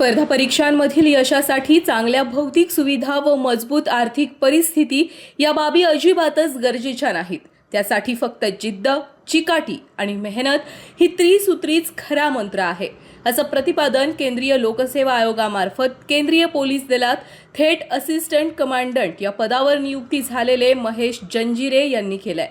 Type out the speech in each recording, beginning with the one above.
स्पर्धा परीक्षांमधील यशासाठी चांगल्या भौतिक सुविधा व मजबूत आर्थिक परिस्थिती या बाबी अजिबातच गरजेच्या नाहीत. त्यासाठी फक्त जिद्द, चिकाटी आणि मेहनत ही त्रिसूत्रीच खरा मंत्र आहे, असं प्रतिपादन केंद्रीय लोकसेवा आयोगामार्फत केंद्रीय पोलीस दलात थेट असिस्टंट कमांडंट या पदावर नियुक्ती झालेले महेश जंजिरे यांनी केलंय.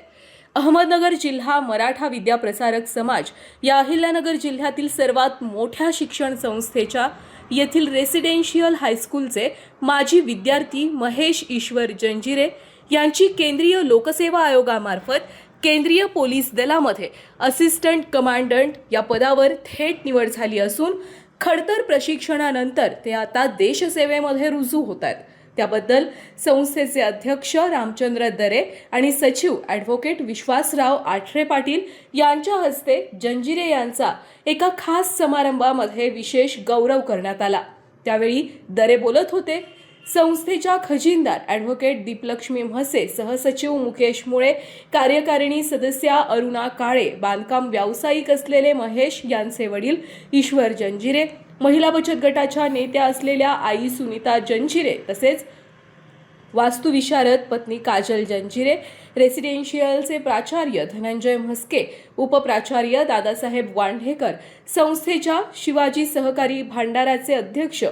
अहमदनगर जिल्हा मराठा विद्याप्रसारक समाज या अहिल्यानगर जिल्ह्यातील सर्वात मोठ्या शिक्षण संस्थेच्या येथील रेसिडेन्शियल हायस्कूलचे माजी विद्यार्थी महेश ईश्वर जंजिरे यांची केंद्रीय लोकसेवा आयोगामार्फत केंद्रीय पोलीस दलामध्ये असिस्टंट कमांडंट या पदावर थेट निवड झाली असून खडतर प्रशिक्षणानंतर ते आता देशसेवेमध्ये रुजू होत आहेत. त्याबद्दल संस्थेचे अध्यक्ष रामचंद्र दरे आणि सचिव ॲडव्होकेट विश्वासराव आठरे पाटील यांच्या हस्ते जंजिरे यांचा एका खास समारंभामध्ये विशेष गौरव करण्यात आला. त्यावेळी दरे बोलत होते. संस्थेच्या खजिनदार ॲडव्होकेट दीपलक्ष्मी म्हसे, सहसचिव मुकेश मुळे, कार्यकारिणी सदस्या अरुणा काळे, बांधकाम व्यावसायिक असलेले महेश यांचे वडील ईश्वर जंजिरे, महिला बचत गटाच्या नेत्या असलेल्या आई सुनीता जंजिरे, तसेच वास्तुविशारद पत्नी काजल जंजिरे, रेसिडेन्शियलचे प्राचार्य धनंजय म्हस्के, उपप्राचार्य दादासाहेब वांढेकर, संस्थेच्या शिवाजी सहकारी भांडाराचे अध्यक्ष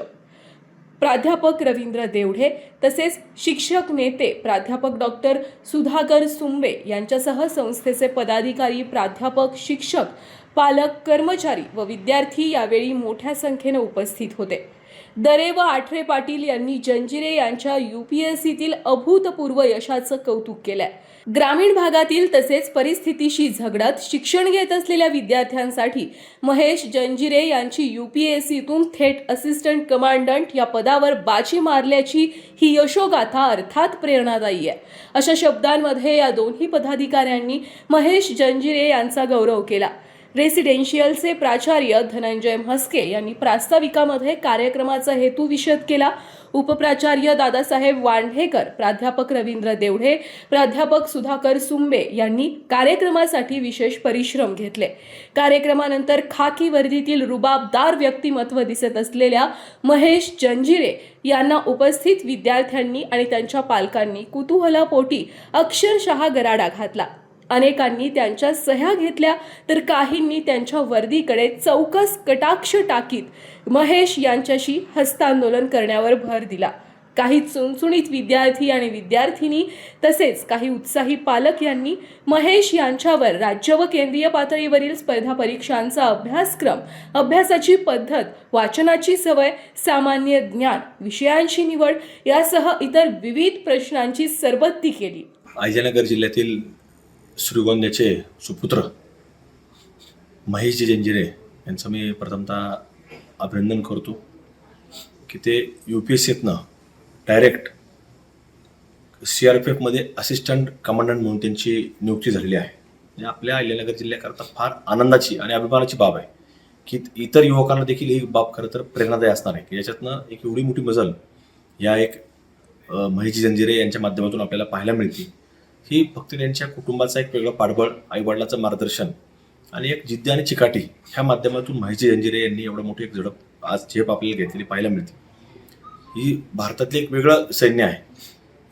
प्राध्यापक रवींद्र देवढे, तसेच शिक्षक नेते प्राध्यापक डॉक्टर सुधाकर सुंबे यांच्यासह संस्थेचे पदाधिकारी, प्राध्यापक, शिक्षक, पालक, कर्मचारी व विद्यार्थी यावेळी मोठ्या संख्येने उपस्थित होते. दरे व आठरे पाटील यांनी जंजिरे यांच्या UPSCतील अभूतपूर्व यशाचं कौतुक केलंय. ग्रामीण भागातील तसेच परिस्थितीशी झगडत शिक्षण घेत असलेल्या विद्यार्थ्यांसाठी महेश जंजिरे यांची UPSCतून थेट असिस्टंट कमांडंट या पदावर बाजी मारल्याची ही यशोगाथा अर्थात प्रेरणादायी आहे. अशा शब्दांमध्ये या दोन्ही पदाधिकाऱ्यांनी महेश जंजिरे यांचा गौरव केला. रेसिडेन्शियलचे प्राचार्य धनंजय म्हस्के यांनी प्रास्ताविकामध्ये कार्यक्रमाचा हेतू विशद केला. उपप्राचार्य दादासाहेब वांढेकर, प्राध्यापक रवींद्र देवढे, प्राध्यापक सुधाकर सुंबे यांनी कार्यक्रमासाठी विशेष परिश्रम घेतले. कार्यक्रमानंतर खाकी वर्दीतील रुबाबदार व्यक्तिमत्व दिसत असलेल्या महेश जंजिरे यांना उपस्थित विद्यार्थ्यांनी आणि त्यांच्या पालकांनी कुतूहलापोटी अक्षरशः गराडा घातला. अनेकांनी त्यांच्या सह्या घेतल्या तर काहींनी त्यांच्या वर्दीकडे चौकस कटाक्ष टाकीत महेश यांच्याशी हस्तांदोलन करण्यावर भर दिला. काही चुणचुणीत विद्यार्थी आणि विद्यार्थिनी तसेच काही उत्साही पालक यांनी महेश यांच्यावर राज्य व केंद्रीय पातळीवरील स्पर्धा परीक्षांचा अभ्यासक्रम, अभ्यासाची पद्धत, वाचनाची सवय, सामान्य ज्ञान, विषयांची निवड यासह इतर विविध प्रश्नांची सरबत्ती केली. अहिल्यानगर जिल्ह्यातील श्रीगोंद्याचे सुपुत्र महेशजी जंजिरे यांचं मी प्रथमतः अभिनंदन करतो की ते UPSCतनं डायरेक्ट CRPFमध्ये असिस्टंट कमांडंट म्हणून त्यांची नियुक्ती झालेली आहे. म्हणजे आपल्या अहिल्यानगर जिल्ह्याकरता फार आनंदाची आणि अभिमानाची बाब आहे की इतर युवकांना देखील ही बाब खरं तर प्रेरणादायी असणार आहे की याच्यातनं एक एवढी मोठी मजल या एक महेशजी जंजिरे यांच्या माध्यमातून आपल्याला पाहायला मिळते. ही फक्त त्यांच्या कुटुंबाचा एक वेगळं पाठबळ, आईवडिलाचं मार्गदर्शन आणि एक जिद्द आणि चिकाटी ह्या माध्यमातून महेशजी जंजिरे यांनी एवढं मोठी एक झडप आज झेप आपल्याला घेतलेली पाहायला मिळते. ही भारतातले एक वेगळं सैन्य आहे.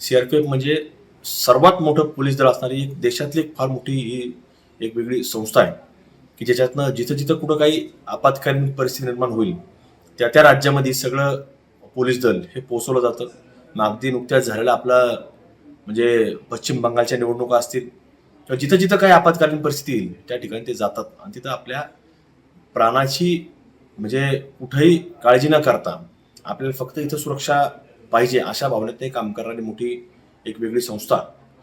CRPF म्हणजे सर्वात मोठं पोलीस दल असणारी एक देशातली एक फार मोठी ही एक वेगळी संस्था आहे की ज्याच्यातनं जिथं जिथं कुठं काही आपत्कालीन परिस्थिती निर्माण होईल त्या त्या राज्यामध्ये सगळं पोलीस दल हे पोचवलं जातं. अगदी नुकत्याच झालेला आपला म्हणजे पश्चिम बंगालच्या निवडणुका असतील किंवा जिथं जिथं काही आपत्कालीन परिस्थिती येईल त्या ठिकाणी ते जातात आणि तिथं आपल्या प्राणाची म्हणजे कुठेही काळजी न करता आपल्याला फक्त इथं सुरक्षा पाहिजे अशा भावनेत ते काम करणारी मोठी एक वेगळी संस्था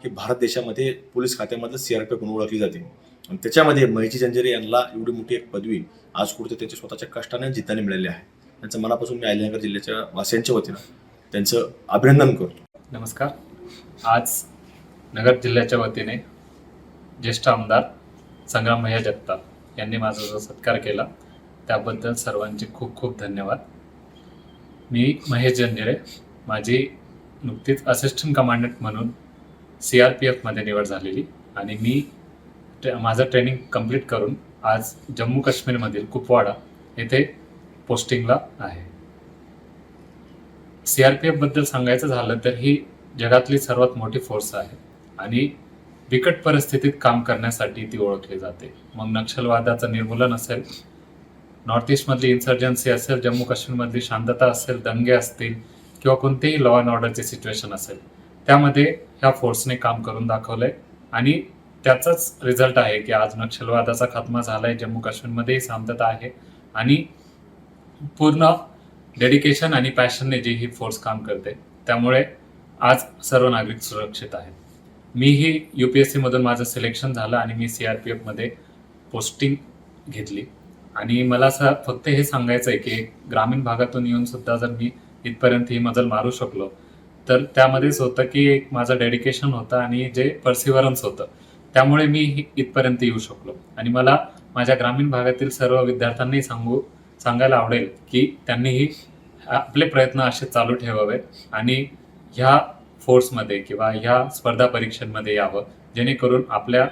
ही भारत देशामध्ये पोलीस खात्यामध्ये CRPF म्हणून ओळखली जाते. आणि त्याच्यामध्ये महेशजी जंजिरे यांना एवढी मोठी एक पदवी आज कुठे त्यांच्या स्वतःच्या कष्टाने जिद्दाने मिळाली आहे. त्यांचं मनापासून मी अहिल्यानगर जिल्ह्याच्या वासियांच्या वतीनं त्यांचं अभिनंदन करतो. नमस्कार. आज नगर जिल्ह्याच्या वतीने ज्येष्ठ आमदार संग्राम भैया जगताप यांनी माझा जो सत्कार केला त्याबद्दल सर्वांचे खूप खूप धन्यवाद. मी महेश जंजिरे, माझी नुकतीच असिस्टंट कमांडंट म्हणून CRPFमध्ये निवड झालेली आणि मी माझं ट्रेनिंग कंप्लीट करून आज जम्मू काश्मीरमधील कुपवाडा येथे पोस्टिंगला आहे. CRPF बद्दल सांगायचं झालं तर ही जगातली सर्वात मोठी फोर्स आहे आणि बिकट परिस्थितीत काम करण्यासाठी ती ओळखली जाते. मग नक्षलवादाचं निर्मूलन असेल, नॉर्थ ईस्टमधली इन्सर्जन्सी असेल, जम्मू काश्मीरमधली शांतता असेल, दंगे असतील किंवा कोणतेही लॉ अँड ऑर्डरची सिच्युएशन असेल, त्यामध्ये ह्या फोर्सने काम करून दाखवलंय आणि त्याचाच रिझल्ट आहे की आज नक्षलवादाचा खात्मा झालाय, जम्मू काश्मीरमध्येही शांतता आहे आणि पूर्ण डेडिकेशन आणि पॅशनने जी ही फोर्स काम करते त्यामुळे आज सर्व नागरिक सुरक्षित आहेत. मीही UPSC मधून माझं सिलेक्शन झालं आणि मी CRPF मध्ये पोस्टिंग घेतली आणि मला असं फक्त हे सांगायचं आहे की ग्रामीण भागातून येऊन सुद्धा जर मी इथपर्यंत ही मजल मारू शकलो तर त्यामध्येच होतं की एक माझं डेडिकेशन होतं आणि जे परसिव्हरन्स होतं त्यामुळे मी इथपर्यंत येऊ शकलो. आणि मला माझ्या ग्रामीण भागातील सर्व विद्यार्थ्यांनाही सांगायला आवडेल की त्यांनीही आपले प्रयत्न असे चालू ठेवावेत आणि ह्या फोर्समध्ये किंवा ह्या स्पर्धा परीक्षांमध्ये यावं, जेणेकरून आपल्या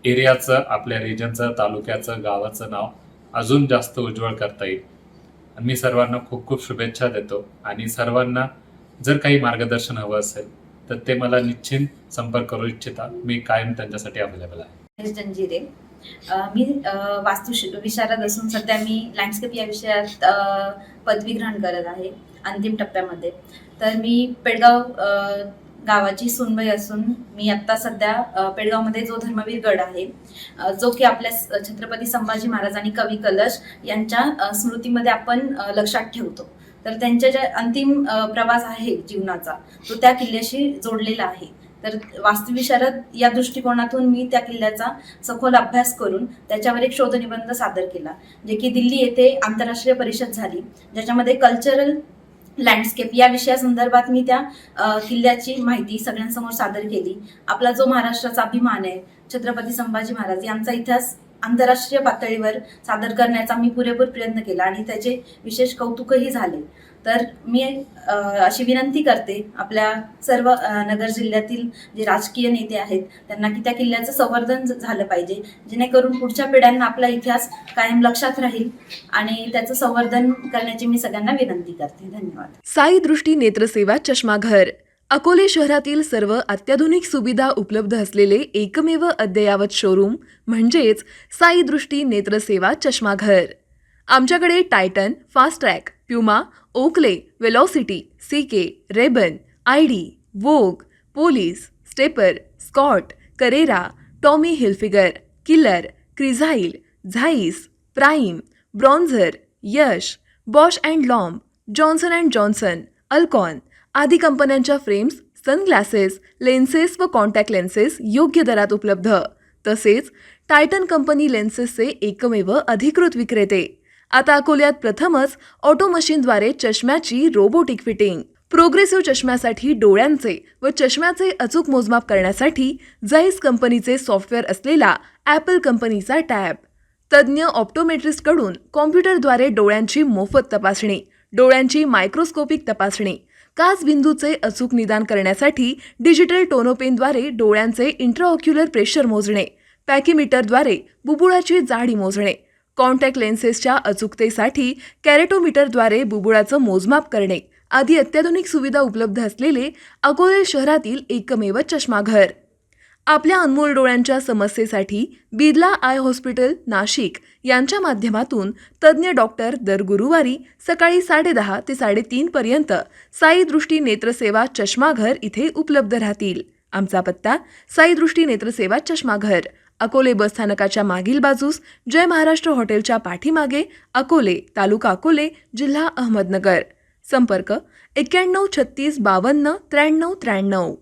एरियाचं, आपल्या रिजनचं, तालुक्याचं, गावाचं नाव अजून जास्त उज्ज्वल करता येईल. मी सर्वांना खूप खूप शुभेच्छा देतो आणि सर्वांना जर काही मार्गदर्शन हवं असेल तर ते मला निश्चित संपर्क करू इच्छिता. मी कायम त्यांच्यासाठी अवेलेबल आहे. जंजिरे. मी विशारद असून सध्या मी लँडस्केप या विषयात पदवी ग्रहण करत आहे अंतिम टप्प्यामध्ये. तर मी पेडगाव गावाची सुनबाई असून मी आत्ता सध्या पेडगावमध्ये जो धर्मवीर गड आहे, जो की आपल्या छत्रपती संभाजी महाराज आणि कवी कलश यांच्या स्मृतीमध्ये आपण लक्षात ठेवतो. तर त्यांच्या ज्या अंतिम प्रवास आहे जीवनाचा तो त्या किल्ल्याशी जोडलेला आहे. तर वास्तुविशारद या दृष्टिकोनातून मी त्या किल्ल्याचा सखोल अभ्यास करून त्याच्यावर एक शोधनिबंध सादर केला, जे की दिल्ली येथे आंतरराष्ट्रीय परिषद झाली, ज्याच्यामध्ये कल्चरल लँडस्केप या विषयासंदर्भात मी त्या किल्ल्याची माहिती सगळ्यांसमोर सादर केली. आपला जो महाराष्ट्राचा अभिमान आहे छत्रपती संभाजी महाराज यांचा इतिहास आंतरराष्ट्रीय पातळीवर सादर करण्याचा मी पुरेपूर प्रयत्न केला आणि त्याचे विशेष कौतुकही झाले. तर मी अशी विनंती करते आपल्या सर्व नगर जिल्ह्यातील जे राजकीय नेते आहेत त्यांना की त्या किल्ल्याचं संवर्धन झालं पाहिजे, जेणेकरून पुढच्या पिढ्यांना आपला इतिहास कायम लक्षात राहील आणि त्याचं संवर्धन करण्याची मी सगळ्यांना विनंती करते. धन्यवाद. साई दृष्टी नेत्रसेवा चष्माघर अकोले शहरातील सर्व अत्याधुनिक सुविधा उपलब्ध असलेले एकमेव अद्ययावत शोरूम म्हणजेच साई दृष्टी नेत्रसेवा चष्माघर. आमच्याकडे Titan, Fastrack, Puma, Oakley, Velocity, CK, Rayban, ID, Vogue, Police, Stepper, Scott, Carrera, Tommy Hilfiger, Killer, Crizal, Zeiss, Prime, Bronzer, यश, Bausch and Lomb, Johnson and Johnson, Alcon आदी कंपन्यांच्या फ्रेम्स, सनग्लासेस, लेन्सेस व contact lenses योग्य दरात उपलब्ध. तसेच Titan company लेन्सेसचे एकमेव अधिकृत विक्रेते. आता अकोल्यात प्रथमच ऑटो मशीनद्वारे चष्म्याची रोबोटिक फिटिंग. प्रोग्रेसिव्ह चष्म्यासाठी डोळ्यांचे व चष्म्याचे अचूक मोजमाप करण्यासाठी जाईस कंपनीचे सॉफ्टवेअर असलेला ॲपल कंपनीचा टॅब. तज्ज्ञ ऑप्टोमेट्रिस्टकडून कॉम्प्युटरद्वारे डोळ्यांची मोफत तपासणी, डोळ्यांची मायक्रोस्कोपिक तपासणी, काच बिंदूचे अचूक निदान करण्यासाठी डिजिटल टोनोपेनद्वारे डोळ्यांचे इंट्राऑक्युलर प्रेशर मोजणे, पॅकीमीटरद्वारे बुबुळाची जाडी मोजणे, कॉन्टॅक्ट लेन्सेसच्या अचूकतेसाठी कॅरेटोमीटरद्वारे बुबुळाचं मोजमाप करणे आदी अत्याधुनिक सुविधा उपलब्ध असलेले अकोले शहरातील एकमेव चष्माघर. आपल्या अनमोल डोळ्यांच्या समस्येसाठी बिर्ला आय हॉस्पिटल नाशिक यांच्या माध्यमातून तज्ज्ञ डॉक्टर दर गुरुवारी सकाळी 10:30 ते 3:30 पर्यंत साई दृष्टी नेत्रसेवा चष्माघर इथे उपलब्ध राहतील. आमचा पत्ता साई दृष्टी नेत्रसेवा चष्माघर, अकोले बसस्थानकाच्या मागील बाजूस, जय महाराष्ट्र हॉटेलच्या पाठीमागे, अकोले, तालुका अकोले, जिल्हा अहमदनगर. संपर्क 91 36 52 93 93.